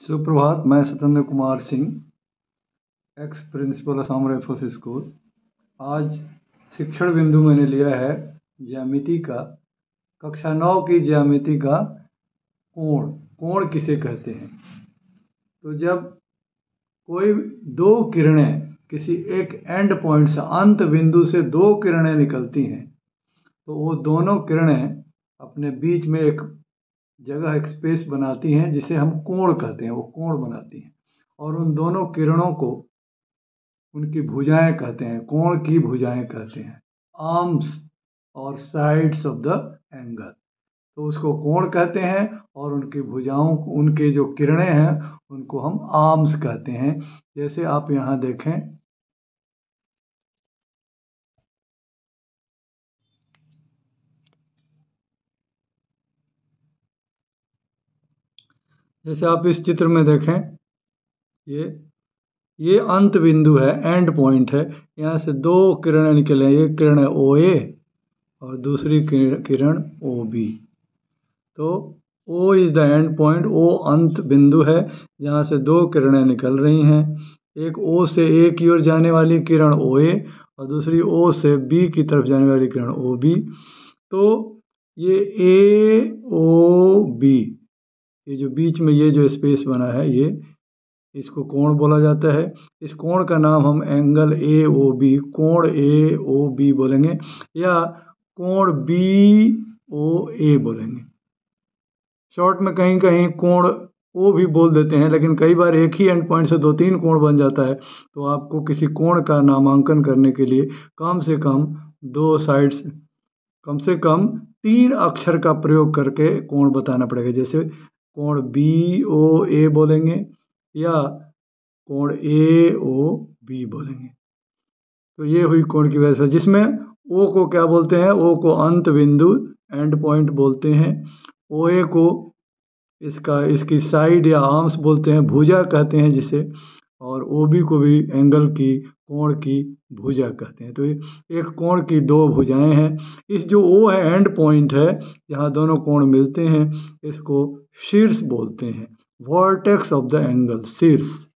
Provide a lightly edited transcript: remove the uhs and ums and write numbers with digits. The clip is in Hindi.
सुप्रभात। मैं Satyendra Kumar Singh, ex principal Assam rifles school. आज शिक्षण बिंदु मैंने लिया है ज्यामिति का, कक्षा 9 की ज्यामिति का कोण। कोण किसे कहते हैं? तो जब कोई दो किरणें किसी एक एंड पॉइंट से, अंत बिंदु से दो किरणें निकलती हैं, तो वो दोनों किरणें अपने बीच में एक जगह, एक स्पेस बनाती हैं जिसे हम कोण कहते हैं। वो कोण बनाती हैं और उन दोनों किरणों को उनकी भुजाएं कहते हैं, कोण की भुजाएं कहते हैं, आर्म्स और साइड्स ऑफ द एंगल। तो उसको कोण कहते हैं और उनकी भुजाओं, उनके जो किरणें हैं उनको हम आर्म्स कहते हैं। जैसे आप यहाँ देखें, जैसे आप इस चित्र में देखें, ये अंत बिंदु है, एंड पॉइंट है। यहाँ से दो किरणें निकले, एक किरण है OA और दूसरी किरण OB। तो O is the end point, O अंत बिंदु है जहाँ से दो किरणें निकल रही हैं। एक O से A की ओर जाने वाली किरण OA और दूसरी O से B की तरफ जाने वाली किरण OB। तो ये AOB, ये जो बीच में ये जो स्पेस बना है, ये इसको कोण बोला जाता है। इस कोण का नाम हम एंगल AOB, कोण AOB बोलेंगे या कोण BOA बोलेंगे। शॉर्ट में कहीं कहीं कोण O भी बोल देते हैं, लेकिन कई बार एक ही एंड पॉइंट से दो तीन कोण बन जाता है। तो आपको किसी कोण का नामांकन करने के लिए कम से कम दो साइड्स, कम से कम 3 अक्षर का प्रयोग करके कोण बताना पड़ेगा। जैसे कोण BOA बोलेंगे या कोण AOB बोलेंगे। तो ये हुई कोण की व्यवस्था, जिसमें O को क्या बोलते हैं? O को अंत बिंदु, एंड पॉइंट बोलते हैं। OA को इसकी साइड या आर्म्स बोलते हैं, भुजा कहते हैं जिसे, और OB को भी एंगल की, कोण की भुजा कहते हैं। तो एक कोण की दो भुजाएं हैं। इस जो O है, एंड पॉइंट है जहाँ दोनों कोण मिलते हैं, इसको शीर्ष बोलते हैं, वर्टेक्स ऑफ द एंगल, शीर्ष।